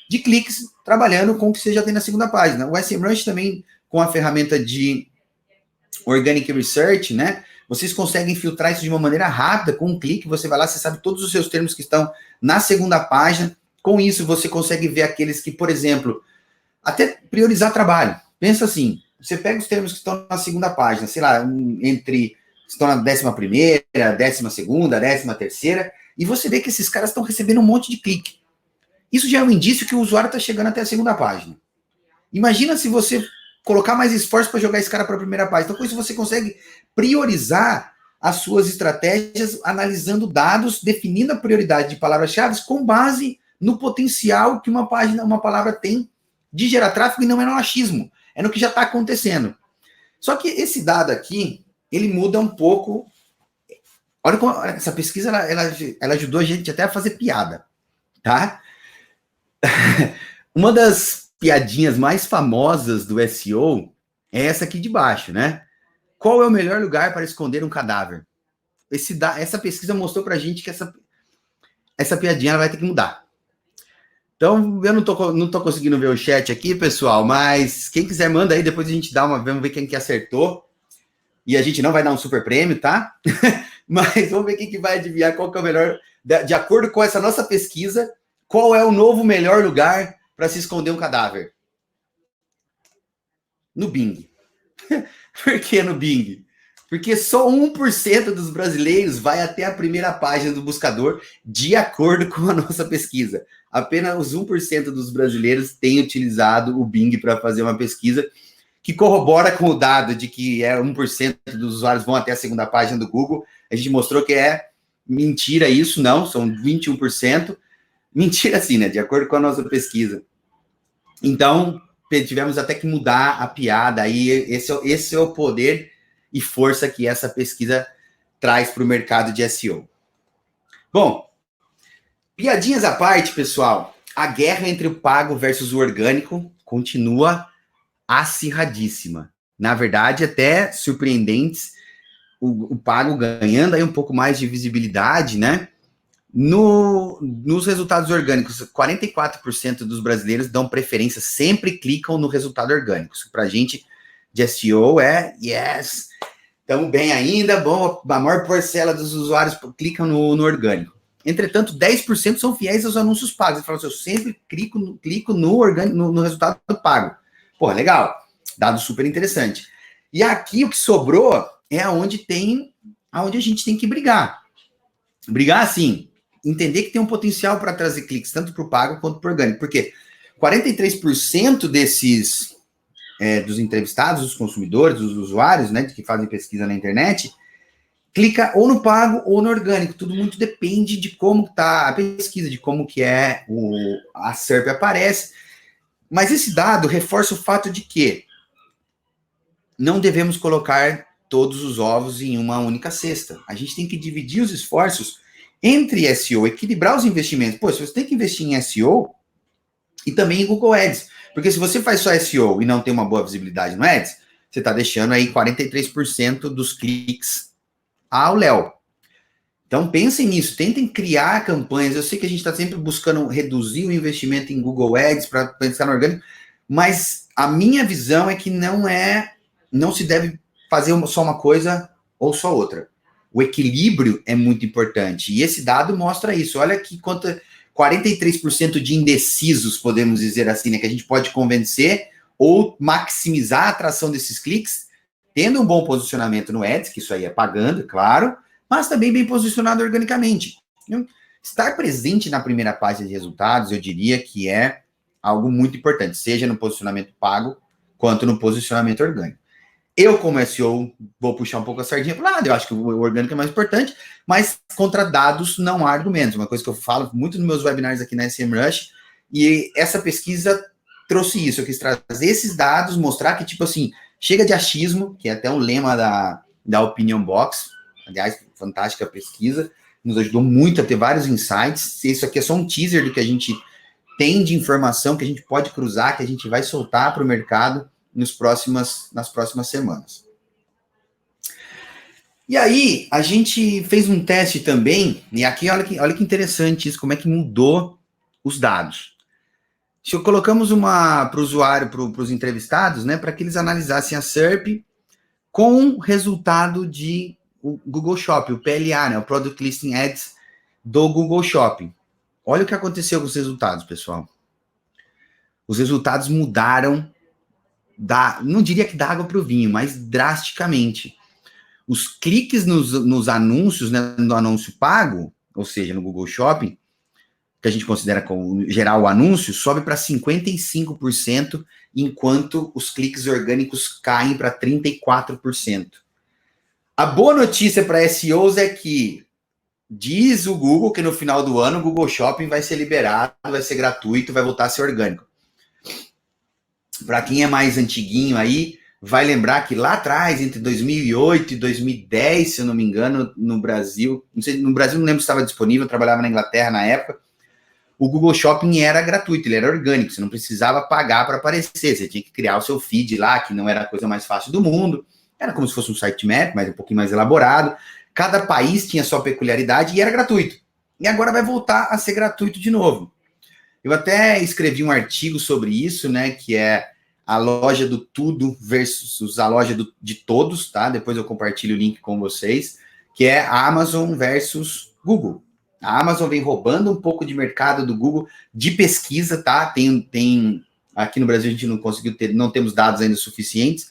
de cliques trabalhando com o que você já tem na segunda página. O SEMrush também, com a ferramenta de Organic Research, né? Vocês conseguem filtrar isso de uma maneira rápida, com um clique, você vai lá, você sabe todos os seus termos que estão na segunda página. Com isso, você consegue ver aqueles que, por exemplo, até priorizar trabalho. Pensa assim, você pega os termos que estão na segunda página, sei lá, estão na 11ª, 12ª, 13ª, e você vê que esses caras estão recebendo um monte de clique. Isso já é um indício que o usuário está chegando até a segunda página. Imagina se você colocar mais esforço para jogar esse cara para a primeira página. Então, com isso, você consegue priorizar as suas estratégias, analisando dados, definindo a prioridade de palavras-chave com base no potencial que uma palavra tem de gerar tráfego, e não é no achismo, é no que já está acontecendo. Só que esse dado aqui, ele muda um pouco. Olha como essa pesquisa, ela ajudou a gente até a fazer piada, tá? Uma das piadinhas mais famosas do SEO é essa aqui de baixo, né? Qual é o melhor lugar para esconder um cadáver? Essa pesquisa mostrou pra gente que essa piadinha ela vai ter que mudar. Então, eu não tô conseguindo ver o chat aqui, pessoal, mas quem quiser manda aí, depois a gente vamos ver quem que acertou. E a gente não vai dar um super prêmio, tá? Mas vamos ver quem que vai adivinhar qual que é o melhor. De acordo com essa nossa pesquisa, qual é o novo melhor lugar para se esconder um cadáver? No Bing. Por que no Bing? Porque só 1% dos brasileiros vai até a primeira página do buscador, de acordo com a nossa pesquisa. Apenas os 1% dos brasileiros têm utilizado o Bing para fazer uma pesquisa que corrobora com o dado de que 1% dos usuários vão até a segunda página do Google. A gente mostrou que é mentira isso, não, são 21%. Mentira assim, né? De acordo com a nossa pesquisa. Então, tivemos até que mudar a piada aí. Esse é o poder e força que essa pesquisa traz para o mercado de SEO. Bom, piadinhas à parte, pessoal. A guerra entre o pago versus o orgânico continua acirradíssima. Na verdade, até surpreendentes, o pago ganhando aí um pouco mais de visibilidade, né? Nos resultados orgânicos, 44% dos brasileiros dão preferência, sempre clicam no resultado orgânico. Isso para a gente de SEO é yes, estamos bem ainda, bom, a maior parcela dos usuários clicam no orgânico. Entretanto, 10% são fiéis aos anúncios pagos. Ele fala assim, eu sempre clico no orgânico, no resultado pago. Pô, legal, dado super interessante. E aqui o que sobrou é aonde a gente tem que brigar. Brigar assim, entender que tem um potencial para trazer cliques, tanto para o pago quanto para o orgânico. Porque 43% dos entrevistados, dos consumidores, dos usuários, né, que fazem pesquisa na internet, clica ou no pago ou no orgânico. Tudo muito depende de como está a pesquisa, de como que a SERP aparece. Mas esse dado reforça o fato de que não devemos colocar todos os ovos em uma única cesta. A gente tem que dividir os esforços entre SEO, equilibrar os investimentos. Pô, se você tem que investir em SEO e também em Google Ads, porque se você faz só SEO e não tem uma boa visibilidade no Ads, você está deixando aí 43% dos cliques ao léu. Então pensem nisso, tentem criar campanhas. Eu sei que a gente está sempre buscando reduzir o investimento em Google Ads para pensar no orgânico, mas a minha visão é que não se deve fazer só uma coisa ou só outra. O equilíbrio é muito importante. E esse dado mostra isso. Olha que quanto 43% de indecisos, podemos dizer assim, né? Que a gente pode convencer ou maximizar a atração desses cliques, tendo um bom posicionamento no Ads, que isso aí é pagando, claro, mas também bem posicionado organicamente. Estar presente na primeira página de resultados, eu diria que é algo muito importante, seja no posicionamento pago, quanto no posicionamento orgânico. Eu, como SEO, vou puxar um pouco a sardinha para o lado. Eu acho que o orgânico é mais importante, mas contra dados não há argumentos. Uma coisa que eu falo muito nos meus webinars aqui na SEMrush, e essa pesquisa trouxe isso. Eu quis trazer esses dados, mostrar que, tipo assim, chega de achismo, que é até um lema da Opinion Box. Aliás, fantástica pesquisa. Nos ajudou muito a ter vários insights. Isso aqui é só um teaser do que a gente tem de informação que a gente pode cruzar, que a gente vai soltar para o mercado nas próximas semanas. E aí, a gente fez um teste também, e aqui olha que interessante isso, como é que mudou os dados. Colocamos para o usuário, para os entrevistados, né, para que eles analisassem a SERP com resultado de Google Shopping, o PLA, né, o Product Listing Ads do Google Shopping. Olha o que aconteceu com os resultados, pessoal. Os resultados mudaram, não diria que da água para o vinho, mas drasticamente. Os cliques nos anúncios, né, no anúncio pago, ou seja, no Google Shopping, que a gente considera como geral o anúncio, sobe para 55%, enquanto os cliques orgânicos caem para 34%. A boa notícia para SEOs é que diz o Google que no final do ano o Google Shopping vai ser liberado, vai ser gratuito, vai voltar a ser orgânico. Para quem é mais antiguinho aí, vai lembrar que lá atrás, entre 2008 e 2010, se eu não me engano, no Brasil, não lembro se estava disponível, eu trabalhava na Inglaterra na época, o Google Shopping era gratuito, ele era orgânico, você não precisava pagar para aparecer, você tinha que criar o seu feed lá, que não era a coisa mais fácil do mundo, era como se fosse um sitemap, mas um pouquinho mais elaborado, cada país tinha sua peculiaridade e era gratuito. E agora vai voltar a ser gratuito de novo. Eu até escrevi um artigo sobre isso, né, que é a loja do tudo versus a loja de todos, tá? Depois eu compartilho o link com vocês, que é a Amazon versus Google. A Amazon vem roubando um pouco de mercado do Google de pesquisa, tá? Tem aqui no Brasil a gente não conseguiu ter, não temos dados ainda suficientes,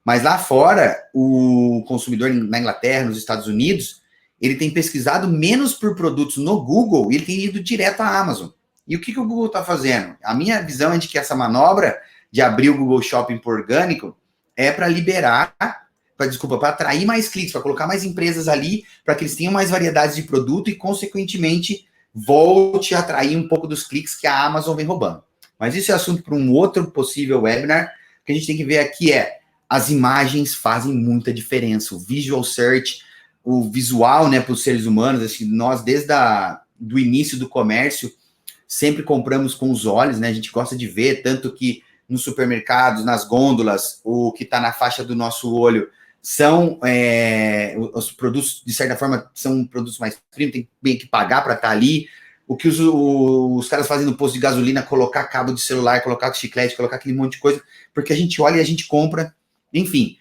mas lá fora, o consumidor na Inglaterra, nos Estados Unidos, ele tem pesquisado menos por produtos no Google e ele tem ido direto à Amazon. E o que o Google está fazendo? A minha visão é de que essa manobra de abrir o Google Shopping por orgânico é para liberar, para atrair mais cliques, para colocar mais empresas ali, para que eles tenham mais variedades de produto e, consequentemente, volte a atrair um pouco dos cliques que a Amazon vem roubando. Mas isso é assunto para um outro possível webinar. O que a gente tem que ver aqui é as imagens fazem muita diferença. O visual search, o visual, né, para os seres humanos, assim, nós, desde do início do comércio, sempre compramos com os olhos, né? A gente gosta de ver, tanto que nos supermercados, nas gôndolas, o que está na faixa do nosso olho são os produtos, de certa forma, são produtos mais premium, tem bem que pagar para estar ali. O que os caras fazem no posto de gasolina, colocar cabo de celular, colocar chiclete, colocar aquele monte de coisa, porque a gente olha e a gente compra, enfim.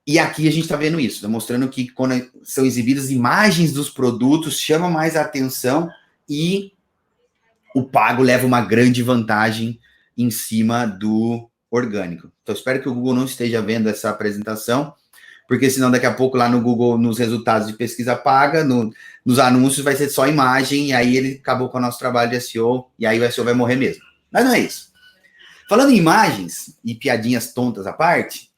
E aqui a gente está vendo isso, está mostrando que quando são exibidas imagens dos produtos, chama mais a atenção e o pago leva uma grande vantagem em cima do orgânico. Então, espero que o Google não esteja vendo essa apresentação, porque senão daqui a pouco lá no Google, nos resultados de pesquisa paga, nos anúncios vai ser só imagem, e aí ele acabou com o nosso trabalho de SEO, e aí o SEO vai morrer mesmo. Mas não é isso. Falando em imagens, e piadinhas tontas à parte,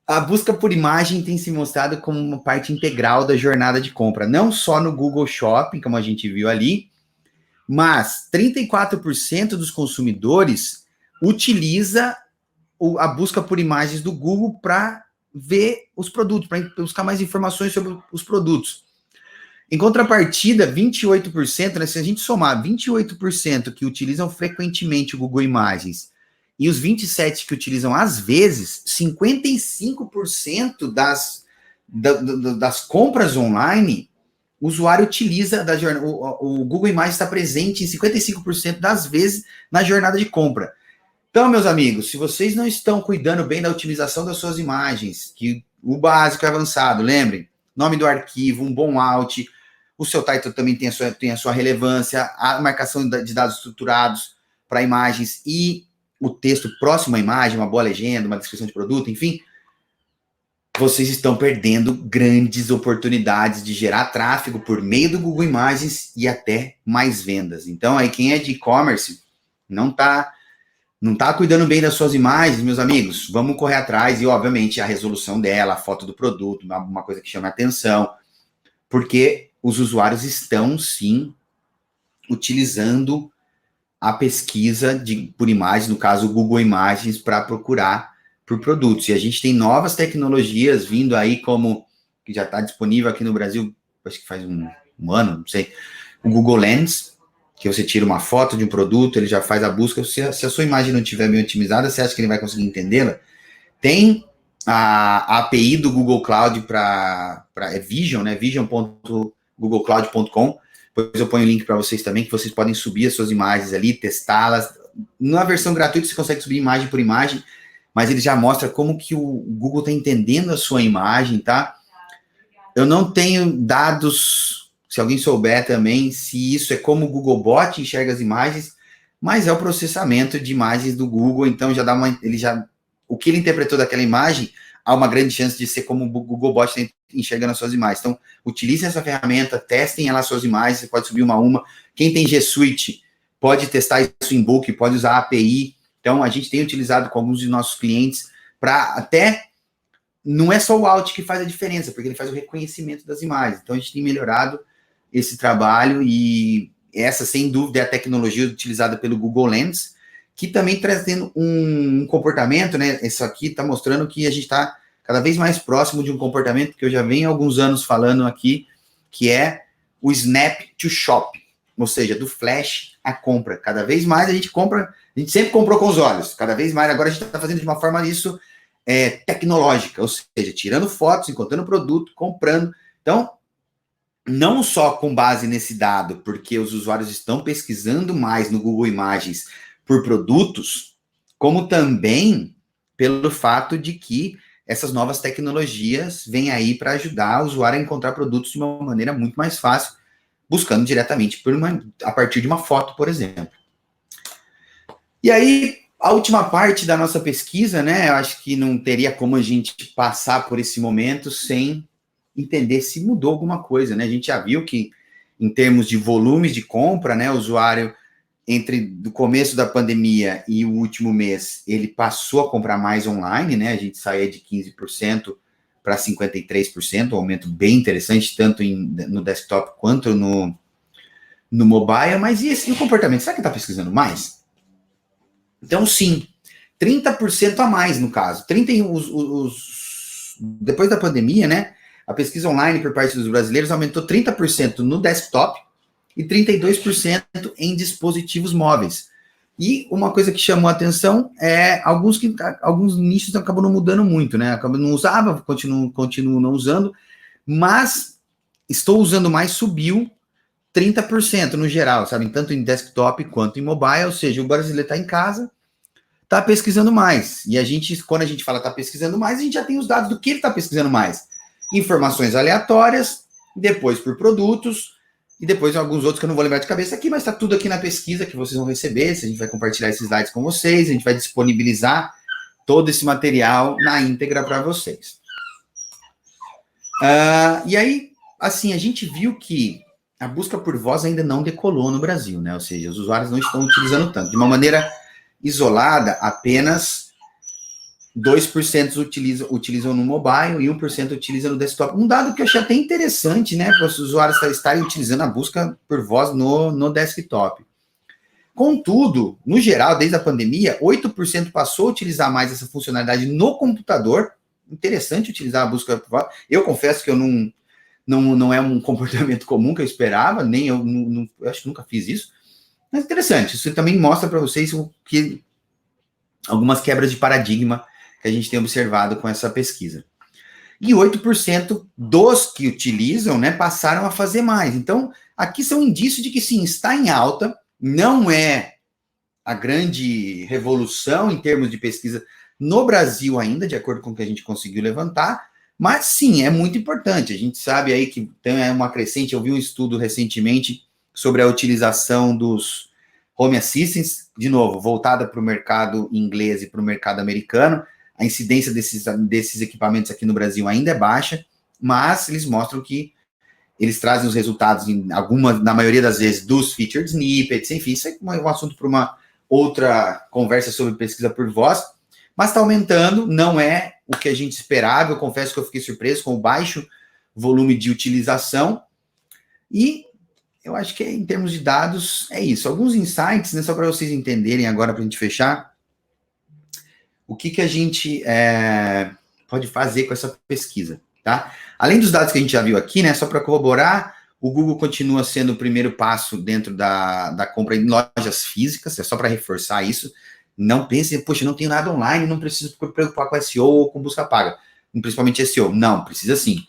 a busca por imagem tem se mostrado como uma parte integral da jornada de compra, não só no Google Shopping, como a gente viu ali, mas 34% dos consumidores utiliza a busca por imagens do Google para ver os produtos, para buscar mais informações sobre os produtos. Em contrapartida, 28%, né, se a gente somar 28% que utilizam frequentemente o Google Imagens e os 27% que utilizam às vezes, 55% das compras online, o usuário utiliza o Google Imagens está presente em 55% das vezes na jornada de compra. Então, meus amigos, se vocês não estão cuidando bem da otimização das suas imagens, que o básico é avançado, lembrem, nome do arquivo, um bom alt, o seu title também tem a sua relevância, a marcação de dados estruturados para imagens e o texto próximo à imagem, uma boa legenda, uma descrição de produto, enfim, vocês estão perdendo grandes oportunidades de gerar tráfego por meio do Google Imagens e até mais vendas. Então, aí quem é de e-commerce não está cuidando bem das suas imagens, meus amigos, vamos correr atrás e, obviamente, a resolução dela, a foto do produto, uma coisa que chama a atenção, porque os usuários estão, sim, utilizando a pesquisa por imagens, no caso, o Google Imagens, para procurar por produtos. E a gente tem novas tecnologias vindo aí, como que já está disponível aqui no Brasil, acho que faz um ano, não sei, o Google Lens, que você tira uma foto de um produto, ele já faz a busca. Se a sua imagem não estiver bem otimizada, você acha que ele vai conseguir entendê-la? Tem a API do Google Cloud para Vision, né? vision.googlecloud.com. Depois eu ponho o link para vocês também, que vocês podem subir as suas imagens ali, testá-las. Na versão gratuita você consegue subir imagem por imagem, mas ele já mostra como que o Google está entendendo a sua imagem, tá? Eu não tenho dados, se alguém souber também, se isso é como o Google Bot enxerga as imagens, mas é o processamento de imagens do Google, então já dá o que ele interpretou daquela imagem, há uma grande chance de ser como o Google Bot está enxergando as suas imagens. Então, utilizem essa ferramenta, testem lá as suas imagens, você pode subir uma a uma. Quem tem G Suite pode testar isso em book, pode usar a API. Então, a gente tem utilizado com alguns de nossos clientes para até... Não é só o alt que faz a diferença, porque ele faz o reconhecimento das imagens. Então, a gente tem melhorado esse trabalho e essa, sem dúvida, é a tecnologia utilizada pelo Google Lens, que também trazendo um comportamento, né? Isso aqui está mostrando que a gente está cada vez mais próximo de um comportamento que eu já venho há alguns anos falando aqui, que é o Snap to Shop, ou seja, do flash à compra. Cada vez mais a gente compra, a gente sempre comprou com os olhos, cada vez mais, agora a gente está fazendo de uma forma isso tecnológica, ou seja, tirando fotos, encontrando produto, comprando. Então, não só com base nesse dado, porque os usuários estão pesquisando mais no Google Imagens por produtos, como também pelo fato de que essas novas tecnologias vêm aí para ajudar o usuário a encontrar produtos de uma maneira muito mais fácil, buscando diretamente a partir de uma foto, por exemplo. E aí, a última parte da nossa pesquisa, né? Eu acho que não teria como a gente passar por esse momento sem entender se mudou alguma coisa, né? A gente já viu que, em termos de volumes de compra, né? O usuário, entre o começo da pandemia e o último mês, ele passou a comprar mais online, né? A gente saía de 15% para 53%, um aumento bem interessante, tanto no desktop quanto no mobile. Mas e o comportamento? Será que está pesquisando mais? Então, sim, 30% a mais, no caso. Depois da pandemia, né, a pesquisa online por parte dos brasileiros aumentou 30% no desktop e 32% em dispositivos móveis. E uma coisa que chamou a atenção é alguns nichos acabam não mudando muito, né? Acabam não usava, continuo não usando, mas estou usando mais, subiu 30% no geral, sabe? Tanto em desktop quanto em mobile, ou seja, o brasileiro está em casa, está pesquisando mais. E quando a gente fala está pesquisando mais, a gente já tem os dados do que ele está pesquisando mais. Informações aleatórias, depois por produtos, e depois alguns outros que eu não vou lembrar de cabeça aqui, mas está tudo aqui na pesquisa que vocês vão receber. A gente vai compartilhar esses slides com vocês, a gente vai disponibilizar todo esse material na íntegra para vocês. E aí, assim, a gente viu que a busca por voz ainda não decolou no Brasil, né? Ou seja, os usuários não estão utilizando tanto. De uma maneira isolada, apenas 2% utilizam no mobile e 1% utilizam no desktop. Um dado que eu achei até interessante, né? Para os usuários estarem utilizando a busca por voz no desktop. Contudo, no geral, desde a pandemia, 8% passou a utilizar mais essa funcionalidade no computador. Interessante utilizar a busca por voz. Eu confesso que eu não é um comportamento comum que eu esperava, nem eu acho que nunca fiz isso. Mas interessante, isso também mostra para vocês que algumas quebras de paradigma que a gente tem observado com essa pesquisa. E 8% dos que utilizam, né, passaram a fazer mais. Então, aqui são indícios de que sim, está em alta, não é a grande revolução em termos de pesquisa no Brasil ainda, de acordo com o que a gente conseguiu levantar, mas sim, é muito importante. A gente sabe aí que tem uma crescente, eu vi um estudo recentemente sobre a utilização dos home assistants, de novo, voltada para o mercado inglês e para o mercado americano. A incidência desses equipamentos aqui no Brasil ainda é baixa, mas eles mostram que eles trazem os resultados, na maioria das vezes, dos featured snippets, enfim, isso é um assunto para uma outra conversa sobre pesquisa por voz, mas está aumentando, não é o que a gente esperava. Eu confesso que eu fiquei surpreso com o baixo volume de utilização, e eu acho que em termos de dados é isso. Alguns insights, né, só para vocês entenderem agora, para a gente fechar, o que a gente pode fazer com essa pesquisa, tá? Além dos dados que a gente já viu aqui, né, só para corroborar, o Google continua sendo o primeiro passo dentro da compra em lojas físicas, é só para reforçar isso. Não pense, poxa, não tenho nada online, não preciso me preocupar com SEO ou com busca paga, principalmente SEO. Não, precisa sim.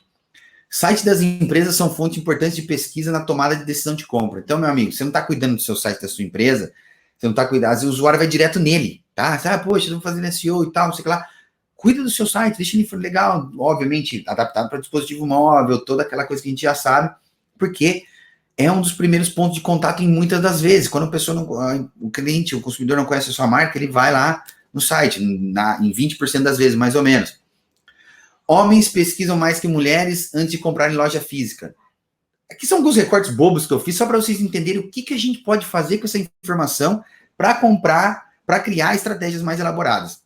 Sites das empresas são fontes importantes de pesquisa na tomada de decisão de compra. Então, meu amigo, você não está cuidando do seu site da sua empresa, você não está cuidando, às vezes o usuário vai direto nele, tá? Você, poxa, eu vou fazer SEO e tal, não sei o que lá. Cuida do seu site, deixa ele legal, obviamente, adaptado para dispositivo móvel, toda aquela coisa que a gente já sabe, porque é um dos primeiros pontos de contato em muitas das vezes. Quando a pessoa o cliente, o consumidor não conhece a sua marca, ele vai lá no site, em 20% das vezes, mais ou menos. Homens pesquisam mais que mulheres antes de comprar em loja física. Aqui são alguns recortes bobos que eu fiz, só para vocês entenderem o que a gente pode fazer com essa informação para criar estratégias mais elaboradas.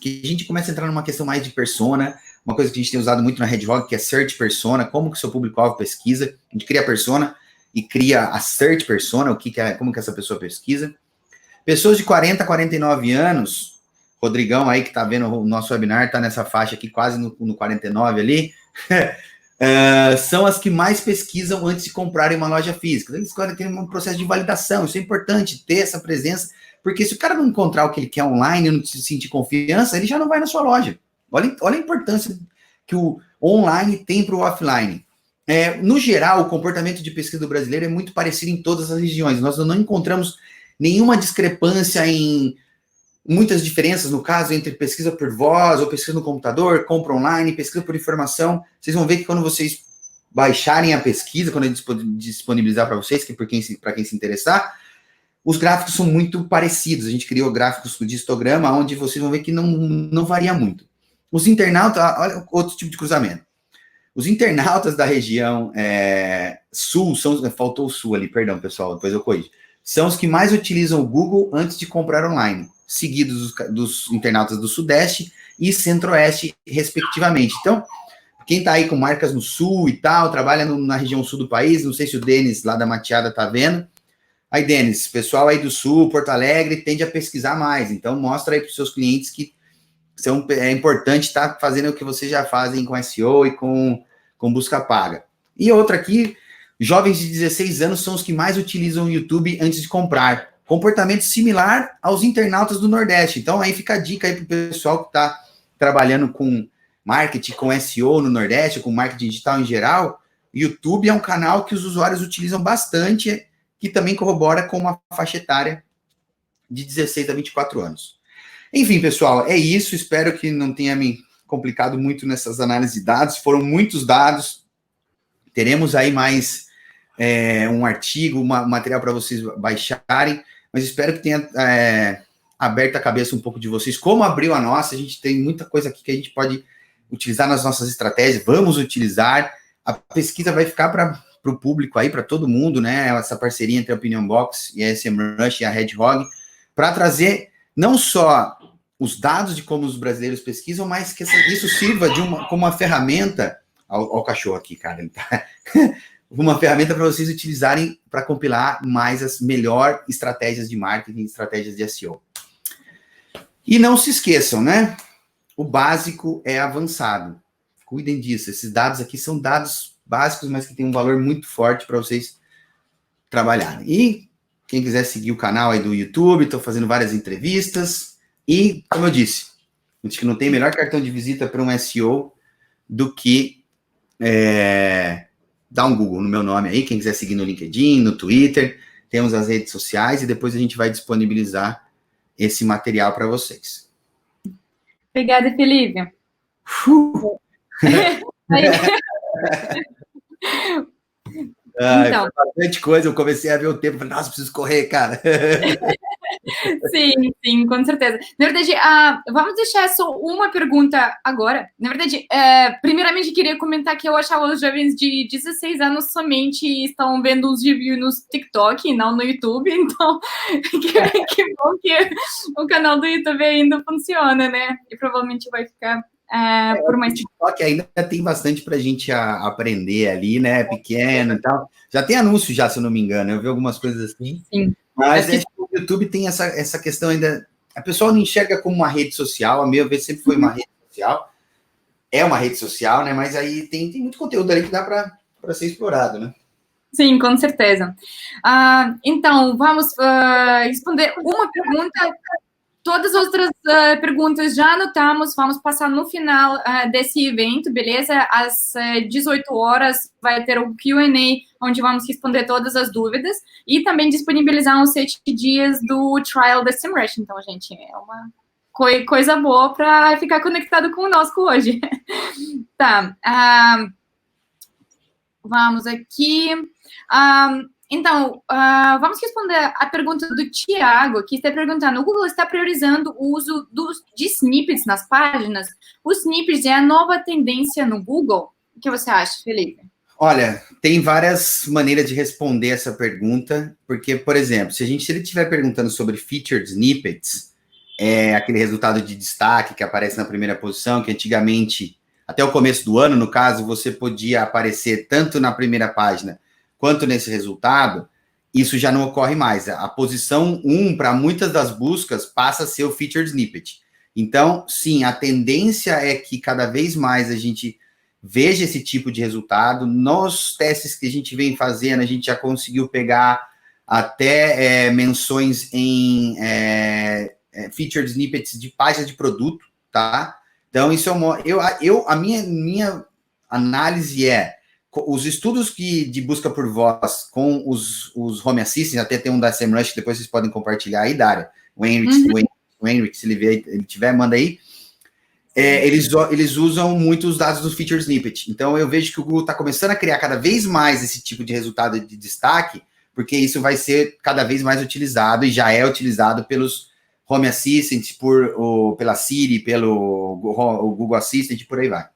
Que a gente começa a entrar numa questão mais de persona, uma coisa que a gente tem usado muito na Hedgehog, que é search persona, como que o seu público-alvo pesquisa. A gente cria a persona e cria a search persona, como que essa pessoa pesquisa. Pessoas de 40 a 49 anos, Rodrigão aí que está vendo o nosso webinar, está nessa faixa aqui, quase no 49 ali, são as que mais pesquisam antes de comprarem uma loja física. Eles têm um processo de validação, isso é importante, ter essa presença, porque se o cara não encontrar o que ele quer online, não se sentir confiança, ele já não vai na sua loja. Olha a importância que o online tem para o offline. No geral, o comportamento de pesquisa do brasileiro é muito parecido em todas as regiões. Nós não encontramos nenhuma discrepância em muitas diferenças, no caso, entre pesquisa por voz ou pesquisa no computador, compra online, pesquisa por informação. Vocês vão ver que quando vocês baixarem a pesquisa, quando eu disponibilizar para vocês, que para quem se interessar, os gráficos são muito parecidos. A gente criou gráficos de histograma, onde vocês vão ver que não varia muito. Os internautas, olha outro tipo de cruzamento. Os internautas da região sul, faltou o sul ali, perdão, pessoal, depois eu corrijo, são os que mais utilizam o Google antes de comprar online, seguidos dos internautas do Sudeste e Centro-Oeste, respectivamente. Então, quem está aí com marcas no sul e tal, trabalha na região sul do país, não sei se o Denis, lá da Mateada, está vendo. Aí, Denis, pessoal aí do sul, Porto Alegre, tende a pesquisar mais. Então, mostra aí para os seus clientes que é importante estar fazendo o que vocês já fazem com SEO e com busca paga. E outra aqui, jovens de 16 anos são os que mais utilizam o YouTube antes de comprar. Comportamento similar aos internautas do Nordeste. Então, aí fica a dica aí para o pessoal que está trabalhando com marketing, com SEO no Nordeste, com marketing digital em geral. YouTube é um canal que os usuários utilizam bastante, que também corrobora com uma faixa etária de 16 a 24 anos. Enfim, pessoal, é isso. Espero que não tenha me complicado muito nessas análises de dados. Foram muitos dados. Teremos aí mais um artigo, um material para vocês baixarem, mas espero que tenha aberto a cabeça um pouco de vocês. Como abriu a nossa, a gente tem muita coisa aqui que a gente pode utilizar nas nossas estratégias. Vamos utilizar. A pesquisa vai ficar para o público aí, para todo mundo, né? Essa parceria entre a Opinion Box e a SEMrush e a Hedgehog, para trazer não só os dados de como os brasileiros pesquisam, mas que isso sirva como uma ferramenta. Ao cachorro aqui, cara. Ele tá... uma ferramenta para vocês utilizarem para compilar mais as melhores estratégias de marketing, estratégias de SEO. E não se esqueçam, né? O básico é avançado. Cuidem disso. Esses dados aqui são dados básicos, mas que têm um valor muito forte para vocês trabalharem. E quem quiser seguir o canal aí do YouTube, estou fazendo várias entrevistas. E, como eu disse, acho que não tem melhor cartão de visita para um SEO do que dar um Google no meu nome aí. Quem quiser seguir no LinkedIn, no Twitter, temos as redes sociais e depois a gente vai disponibilizar esse material para vocês. Obrigada, Felipe. Então, bastante coisa, eu comecei a ver o tempo, falei, nossa, preciso correr, cara. Sim, com certeza. Na verdade, vamos deixar só uma pergunta agora. Na verdade, primeiramente, queria comentar que eu achava os jovens de 16 anos somente estão vendo os reviews no TikTok e não no YouTube, então que bom que o canal do YouTube ainda funciona, né? E provavelmente vai ficar por mais tempo. O TikTok ainda tem bastante pra gente aprender ali, né? Pequeno e tal. Já tem anúncio já, se eu não me engano. Eu vi algumas coisas assim. Sim. Mas o YouTube tem essa questão ainda... A pessoa não enxerga como uma rede social, a meu ver sempre foi uma rede social. É uma rede social, né? Mas aí tem muito conteúdo ali que dá para ser explorado, né? Sim, com certeza. Então, vamos responder uma pergunta. Todas as outras perguntas já anotamos, vamos passar no final desse evento, beleza? Às 18 horas vai ter o Q&A, onde vamos responder todas as dúvidas, e também disponibilizar uns 7 dias do trial da SEMrush. Então, gente, é uma coisa boa para ficar conectado conosco hoje. Tá, vamos aqui. Então, vamos responder a pergunta do Tiago, que está perguntando, o Google está priorizando o uso de snippets nas páginas? Os snippets é a nova tendência no Google? O que você acha, Felipe? Olha, tem várias maneiras de responder essa pergunta, porque, por exemplo, se ele estiver perguntando sobre featured snippets, aquele resultado de destaque que aparece na primeira posição, que antigamente, até o começo do ano, no caso, você podia aparecer tanto na primeira página quanto nesse resultado, isso já não ocorre mais. A posição 1 para muitas das buscas passa a ser o featured snippet. Então, sim, a tendência é que cada vez mais a gente veja esse tipo de resultado. Nos testes que a gente vem fazendo, a gente já conseguiu pegar até menções em featured snippets de páginas de produto, tá? Então, isso a minha análise os estudos de busca por voz com os Home Assistants, até tem um da SEMrush, que depois vocês podem compartilhar aí, Dária, o Henrique o Henrik, se ele tiver, manda aí. Eles usam muito os dados do Feature Snippet. Então, eu vejo que o Google está começando a criar cada vez mais esse tipo de resultado de destaque, porque isso vai ser cada vez mais utilizado e já é utilizado pelos Home Assistant, pela Siri, pelo Google Assistant e por aí vai.